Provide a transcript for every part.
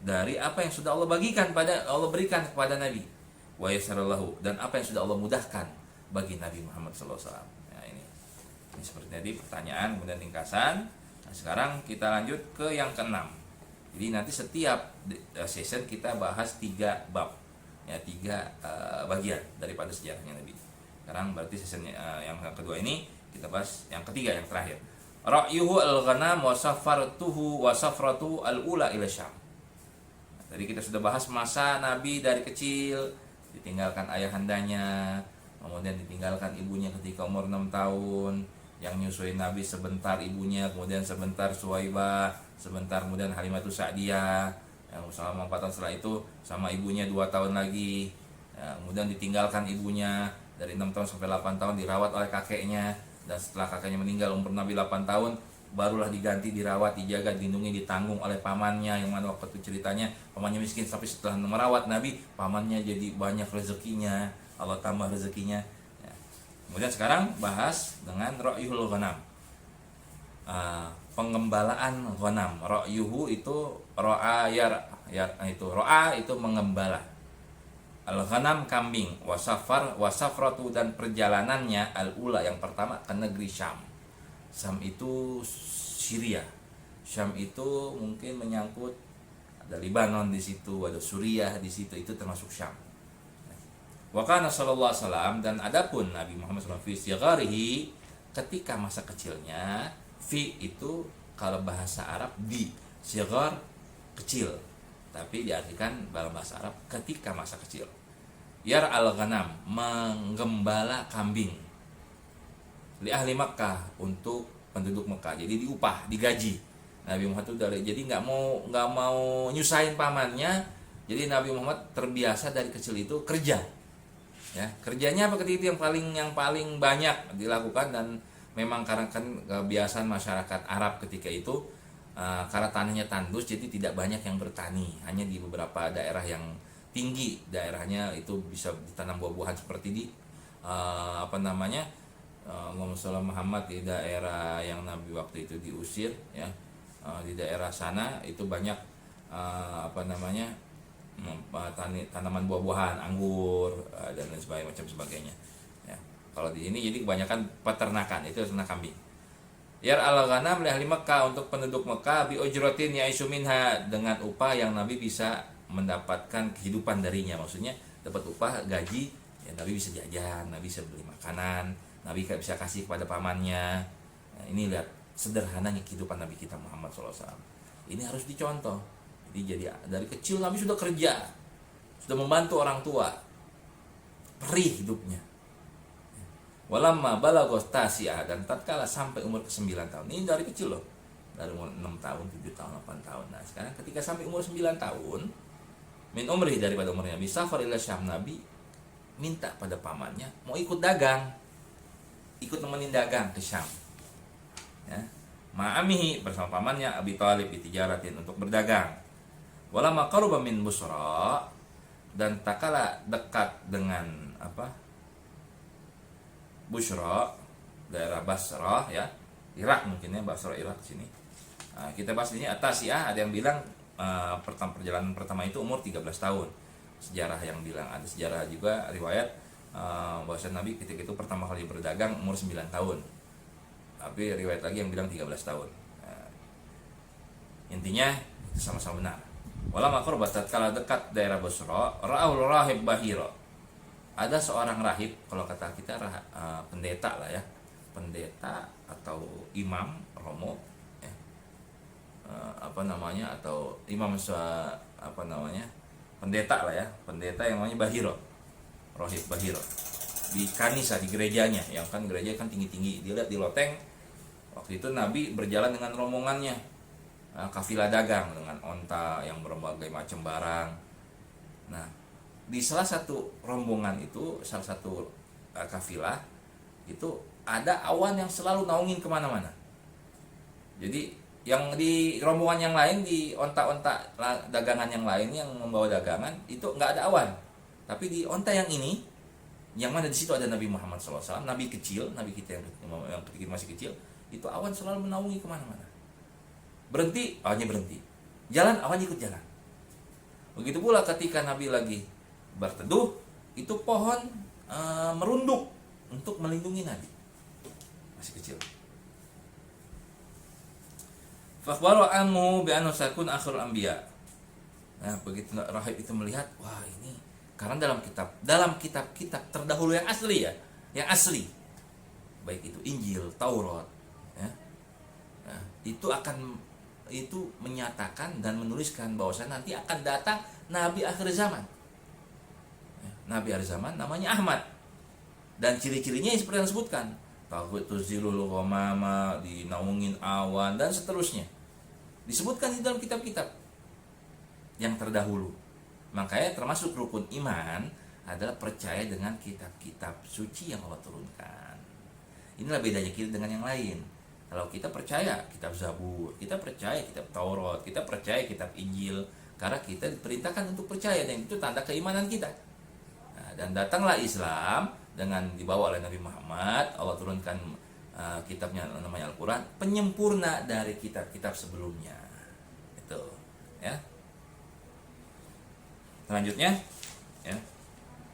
dari apa yang sudah Allah bagikan pada Allah berikan kepada Nabi, wa yassarallahu, dan apa yang sudah Allah mudahkan bagi Nabi Muhammad SAW. Nah, ini seperti tadi pertanyaan kemudian ringkasan. Nah, sekarang kita lanjut ke yang keenam. Jadi nanti setiap session kita bahas 3 bab, ya 3 bagian daripada sejarahnya Nabi. Sekarang berarti session yang kedua ini kita bahas yang ketiga, yang terakhir. Ra'yuhu al-ghanam wa safartuhu wa safratu al-ula ila Syam. Tadi kita sudah bahas masa Nabi dari kecil, ditinggalkan ayahandanya, kemudian ditinggalkan ibunya ketika umur 6 tahun, yang nyusuin Nabi sebentar ibunya, kemudian sebentar Suwaibah, sebentar kemudian Halimatus Sa'diyah, yang selama 4 tahun setelah itu sama ibunya 2 tahun lagi, ya, kemudian ditinggalkan ibunya dari 6 tahun sampai 8 tahun dirawat oleh kakeknya, dan setelah kakeknya meninggal umur Nabi 8 tahun barulah diganti, dirawat, dijaga, dilindungi, ditanggung oleh pamannya, yang mana waktu itu ceritanya pamannya miskin, tapi setelah merawat Nabi pamannya jadi banyak rezekinya, Allah tambah rezekinya. Ya. Kemudian sekarang bahas dengan ra'yuhul ghanam, pengembalaan ghanam. Ra'yuhu itu ro'a itu ro'a itu mengembala, al-ghanam kambing, wasafratu dan perjalanannya al-ula yang pertama ke negeri Syam. Syam itu Syria. Syam itu mungkin menyangkut ada Libanon di situ, ada Suriah di situ, itu termasuk Syam. Wa kana sallallahu alaihi wasallam, dan adapun Nabi Muhammad SAW fi sigharihi, ketika masa kecilnya, fi itu kalau bahasa Arab di, sighar kecil, tapi diartikan dalam bahasa Arab ketika masa kecil. Yar al-ghanam, menggembala kambing, li ahli Makkah, untuk penduduk Mekah. Jadi diupah, digaji. Nabi Muhammad itu jadi nggak mau nyusahin pamannya. Jadi Nabi Muhammad terbiasa dari kecil itu kerja. Ya, kerjanya apa ketika itu yang paling banyak dilakukan, dan memang karena kan kebiasaan masyarakat Arab ketika itu, karena tanahnya tandus, jadi tidak banyak yang bertani, hanya di beberapa daerah yang tinggi daerahnya itu bisa ditanam buah-buahan seperti di Muhammad di daerah yang Nabi waktu itu diusir, ya, di daerah sana itu banyak tanaman buah-buahan, anggur, dan lain sebagainya, macam sebagainya. Ya. Kalau di ini jadi kebanyakan peternakan, itu ternak kambing. Yar al-ghanam li ahli Makkah, untuk penduduk Mekah, bi ujratin ya'isu minha, dengan upah yang Nabi bisa mendapatkan kehidupan darinya. Maksudnya dapat upah, gaji, ya Nabi bisa jajan, Nabi bisa beli makanan, Nabi bisa kasih kepada pamannya. Nah, ini lihat sederhananya kehidupan Nabi kita Muhammad SAW. Ini harus dicontoh. Jadi dari kecil Nabi sudah kerja, sudah membantu orang tua, perih hidupnya. Walamma balagos tasiyah, dan tatkala sampai umur ke-9 tahun. Ini dari kecil loh, dari umur 6 tahun, 7 tahun, 8 tahun. Nah sekarang ketika sampai umur 9 tahun, min umri, daripada umurnya, bisa farila Syam, Nabi minta pada pamannya mau ikut dagang, ikut nemenin dagang ke Syam, ya, ma'amihi, bersama pamannya Abi Thalib, bitijaratin, untuk berdagang. Walamma qaruba min Busra, dan takala dekat dengan Busra, daerah Basrah, ya, Irak mungkin, ya, Basrah Irak sini. Nah, kita bahas ini atas, ya, ada yang bilang perjalanan pertama itu umur 13 tahun. Sejarah yang bilang, ada sejarah juga riwayat bahwa Nabi ketika itu pertama kali berdagang umur 9 tahun. Tapi riwayat lagi yang bilang 13 tahun. Nah, intinya sama-sama benar. Walamma qurbat, tatkala dekat daerah Basra, ra'ul rahib bahira. Ada seorang rahib, kalau kata kita pendeta lah, ya, pendeta atau imam romo, ya, atau imam pendeta lah, ya, pendeta yang namanya Bahiro, rahib Bahiro, di kanisa, di gerejanya, yang kan gereja kan tinggi-tinggi. Dia lihat di loteng, waktu itu Nabi berjalan dengan rombongannya, kafilah dagang dengan onta yang berbagai macam barang. Nah, di salah satu rombongan itu, salah satu kafilah itu ada awan yang selalu naungin kemana-mana. Jadi yang di rombongan yang lain, di onta-onta dagangan yang lain yang membawa dagangan itu nggak ada awan, tapi di onta yang ini, yang mana di situ ada Nabi Muhammad SAW, Nabi kecil, Nabi kita yang masih kecil, itu awan selalu menaungi kemana-mana. Berhenti, awannya berhenti. Jalan, awannya ikut jalan. Begitu pula ketika Nabi lagi berteduh, itu pohon merunduk untuk melindungi Nabi. Masih kecil. Fakhbaru anhu bi annahu sakun akhirul anbiya. Nah, begitu rahib itu melihat, wah ini karena dalam kitab-kitab terdahulu yang asli ya, yang asli, baik itu Injil, Taurat, ya, nah, itu menyatakan dan menuliskan bahwasanya nanti akan datang Nabi akhir zaman. Ya, Nabi akhir zaman namanya Ahmad, dan ciri-cirinya seperti yang disebutkan, tuzilul ghamama, dinaungin awan dan seterusnya, disebutkan di dalam kitab-kitab yang terdahulu. Makanya termasuk rukun iman adalah percaya dengan kitab-kitab suci yang Allah turunkan. Inilah bedanya kita dengan yang lain. Kalau kita percaya kitab Zabur, kita percaya kitab Taurat, kita percaya kitab Injil, karena kita diperintahkan untuk percaya, dan itu tanda keimanan kita. Nah, dan datanglah Islam dengan dibawa oleh Nabi Muhammad. Allah turunkan kitabnya namanya Al-Quran, penyempurna dari kitab-kitab sebelumnya. Itu, ya. Selanjutnya, ya,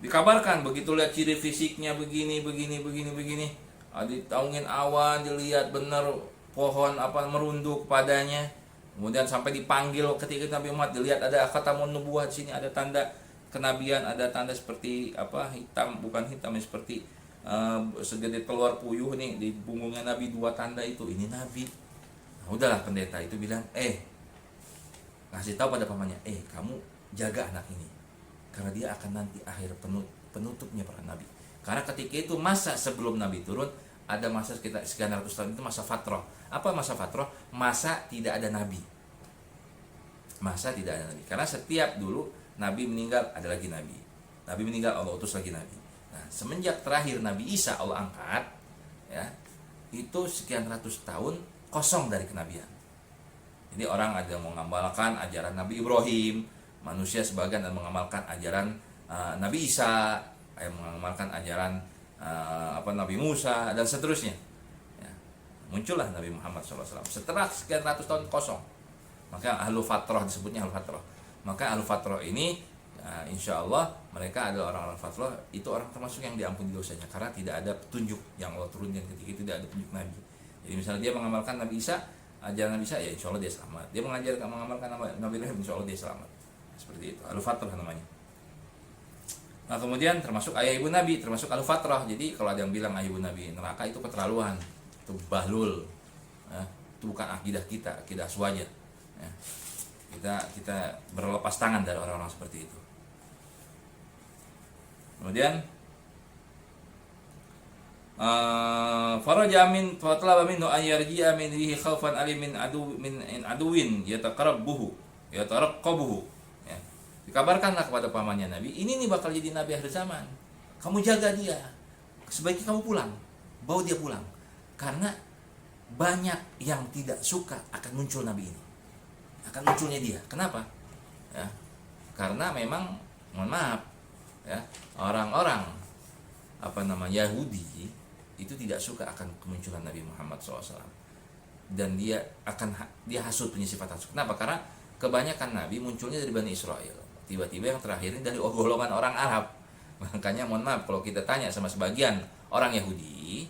dikabarkan begitu lihat ciri fisiknya begini, ditaungin awan, dilihat benar pohon merunduk padanya. Kemudian sampai dipanggil ketika Nabi Muhammad, dilihat ada khatamun nubuwah, sini ada tanda kenabian, ada tanda seperti hitam, bukan hitam, seperti segede telur puyuh nih di punggungnya Nabi, 2 tanda itu, ini Nabi. Nah, udahlah pendeta itu bilang, ngasih tahu pada pamannya, kamu jaga anak ini, karena dia akan nanti akhir penutupnya para nabi. Karena ketika itu masa sebelum Nabi turun, ada masa sekitar sekian ratus tahun, itu masa fatrah. Apa masa fatrah? Masa tidak ada nabi. Masa tidak ada nabi. Karena setiap dulu Nabi meninggal, ada lagi nabi. Nabi meninggal, Allah utus lagi nabi. Nah, semenjak terakhir Nabi Isa Allah angkat, ya, itu sekian ratus tahun kosong dari kenabian. Jadi orang ada yang mengamalkan ajaran Nabi Ibrahim, manusia sebagian dan mengamalkan ajaran Nabi Isa, yang mengamalkan ajaran Nabi Musa dan seterusnya. Ya. Muncullah Nabi Muhammad SAW setelah sekian ratus tahun kosong. Maka ahlu fatrah, disebutnya ahlu fatrah. Maka ahlu fatrah ini insya Allah mereka adalah orang-orang fatrah, itu orang termasuk yang diampuni dosanya, karena tidak ada petunjuk yang Allah turunkan ketika itu, tidak ada petunjuk Nabi. Jadi misalnya dia mengamalkan Nabi Isa, ajaran Nabi Isa, ya insya Allah dia selamat. Dia mengamalkan Nabi Ibrahim, insya Allah dia selamat. Seperti itu, al-fatrah namanya. Nah, kemudian termasuk ayah ibu Nabi, termasuk al-fatrah. Jadi kalau ada yang bilang ayah ibu Nabi neraka, itu keterlaluan, itu bahlul, ya, itu bukan akidah kita, akidah aswaja, ya. Kita berlepas tangan dari orang-orang seperti itu. Kemudian faraja min fatlaba minhu an yarji'a min rihi khaufan alim min aduwin yataqarrabuhu. Ya. Dikabarkanlah kepada pamannya Nabi, ini nih bakal jadi nabi akhir zaman. Kamu jaga dia. Sebaiknya kamu pulang. Bawa dia pulang. Karena banyak yang tidak suka akan muncul nabi ini. Akan munculnya dia. Kenapa? Ya. Karena memang, mohon maaf, ya, orang-orang Yahudi itu tidak suka akan kemunculan Nabi Muhammad SAW, dan dia hasut, punya sifat hasut. Kenapa? Karena kebanyakan nabi munculnya dari Bani Israel, tiba-tiba yang terakhir ini dari golongan orang Arab. Makanya mohon maaf kalau kita tanya sama sebagian orang Yahudi,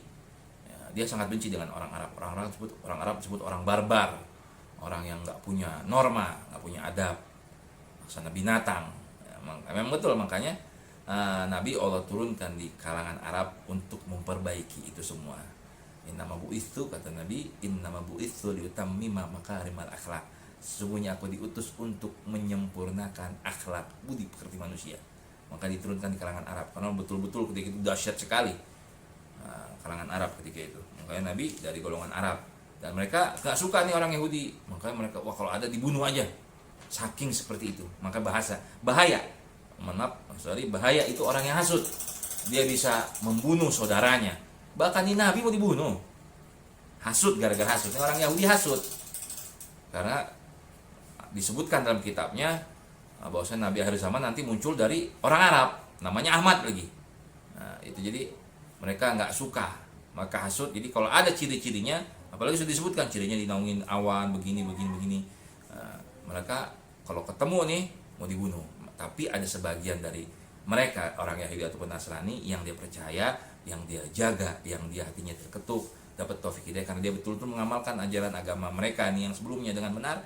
ya, dia sangat benci dengan orang Arab. Orang Arab disebut orang barbar, orang yang nggak punya norma, nggak punya adab, laksana binatang. Ya, memang betul, makanya Nabi Allah turunkan di kalangan Arab untuk memperbaiki itu semua. Innama bu'itsu, kata Nabi, innama bu'itsu liutammima makarimal akhlak. Sesungguhnya aku diutus untuk menyempurnakan akhlak budi pekerti manusia. Maka diturunkan di kalangan Arab, karena betul-betul ketika itu dahsyat sekali kalangan Arab ketika itu. Makanya Nabi dari golongan Arab, dan mereka gak suka nih orang Yahudi. Makanya mereka, wah kalau ada dibunuh aja. Saking seperti itu. Maka bahaya bahaya itu orang yang hasut. Dia bisa membunuh saudaranya. Bahkan ini Nabi mau dibunuh. Hasut, gara-gara hasut. Ini orang Yahudi hasut. Karena disebutkan dalam kitabnya bahwasanya Nabi akhir zaman nanti muncul dari orang Arab, namanya Ahmad lagi. Nah, itu jadi mereka nggak suka, maka hasut. Jadi kalau ada ciri-cirinya, apalagi sudah disebutkan cirinya dinaungin awan begini. Mereka kalau ketemu nih mau dibunuh. Tapi ada sebagian dari mereka orang Yahudi ataupun Nasrani yang dia percaya, yang dia jaga, yang dia hatinya terketuk, dapat taufik hidayah karena dia betul-betul mengamalkan ajaran agama mereka nih yang sebelumnya dengan benar.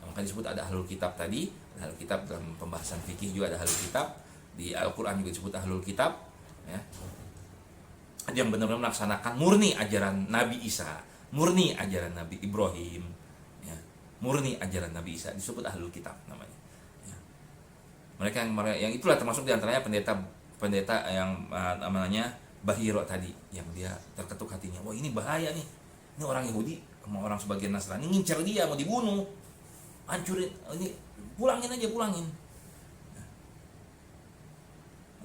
Maka disebut ada ahlul kitab tadi. Ahlul kitab dalam pembahasan fikih juga ada ahlul kitab, di Al-Quran juga disebut ahlul kitab, ya, yang benar-benar melaksanakan murni ajaran Nabi Isa, murni ajaran Nabi Ibrahim, ya, murni ajaran Nabi Isa, disebut ahlul kitab namanya, ya. Mereka yang itulah termasuk diantaranya pendeta yang namanya Bahiro tadi, yang dia terketuk hatinya, wah ini bahaya nih, ini orang Yahudi sama orang sebagian Nasrani ngincar dia mau dibunuh, hancurin, ini pulangin aja, pulangin.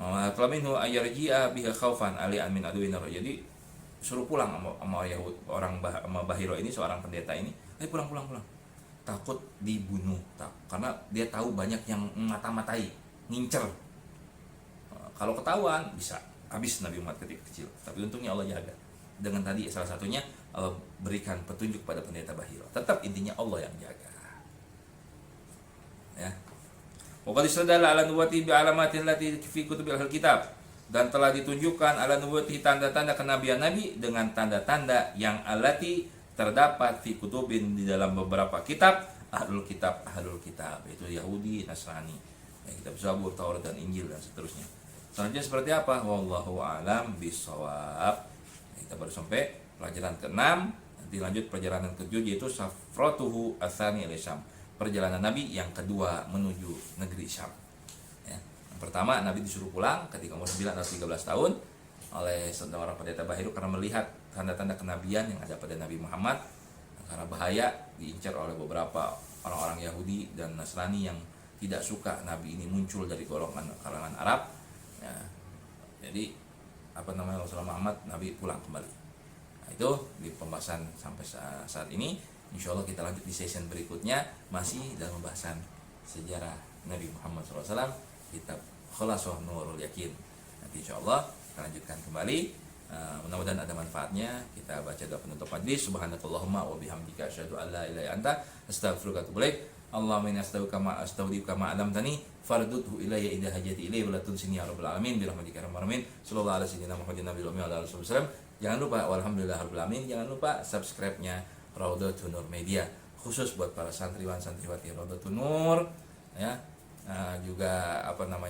Telah minhu ayarji'a biha khaufan ali amin aduin. Jadi suruh pulang sama Yahudi, orang sama Bahiro ini, seorang pendeta ini, pulang, takut dibunuh, karena dia tahu banyak yang mata-matai, ngincer. Kalau ketahuan bisa habis Nabi Muhammad ketika kecil. Tapi untungnya Allah jaga. Dengan tadi salah satunya Allah berikan petunjuk pada pendeta Bahiro. Tetap intinya Allah yang jaga. Ya. Wa qad istadalla ala nubuwwati bi alamatin allati fi kutubil kitab, dan telah ditunjukkan ala nubuwwati tanda-tanda kenabian Nabi dengan tanda-tanda yang alati terdapat fi kutubin di dalam beberapa kitab ahlul kitab, yaitu Yahudi, Nasrani, ya, kitab Zabur, Taurat dan Injil dan seterusnya. Selanjutnya seperti apa? Wallahu a'lam bishawab. Kita baru sampai pelajaran ke-6. Nanti lanjut pelajaran ke-7 yaitu safratuhu atsani ila Syam. Perjalanan Nabi yang kedua menuju negeri Syam. Ya. Yang pertama Nabi disuruh pulang ketika umur 9 atau 13 tahun oleh seorang pendeta Bahiro karena melihat tanda-tanda kenabian yang ada pada Nabi Muhammad, karena bahaya diincar oleh beberapa orang-orang Yahudi dan Nasrani yang tidak suka Nabi ini muncul dari golongan kalangan Arab. Ya, jadi Rasulullah Muhammad Nabi pulang kembali. Nah, itu di pembahasan sampai saat ini. Insya Allah kita lanjut di session berikutnya masih dalam pembahasan sejarah Nabi Muhammad SAW, kitab Khulasah Nurul Yakin. Nanti insya Allah kita lanjutkan kembali. Mudah-mudahan ada manfaatnya. Kita baca doa penutup majlis. Subhanakallahumma wa bihamdika asyhadu an la ilaha illa anta astaghfiruka wa atubu ilaik. Allahumma inni astaudiuka ma 'allamtani fardudhu ilayya idza hajati ilayhi wa la tunsini ya rabbal alamin bi rahmatika ya arhamar rahimin. Sallallahu alaihi wasallam Muhammadin nabiyil ummi wa ala alihi wasallam. Jangan lupa walhamdulillahirabbil alamin, jangan lupa subscribe-nya Raudhatun Nur Media, khusus buat para santriwan santriwati Raudhatun Nur, ya. Juga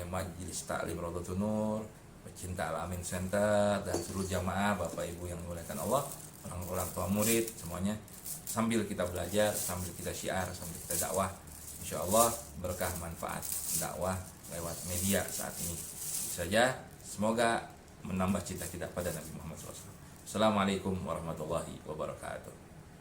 Majelis Taklim Raudhatun Nur, pecinta Al-Amin Center dan seluruh jamaah Bapak Ibu yang dimuliakan Allah, orang tua murid semuanya, sambil kita belajar, sambil kita syiar, sambil kita dakwah, insya Allah berkah manfaat dakwah lewat media saat ini. Saja semoga menambah cinta kita pada Nabi Muhammad SAW. Assalamualaikum warahmatullahi wabarakatuh.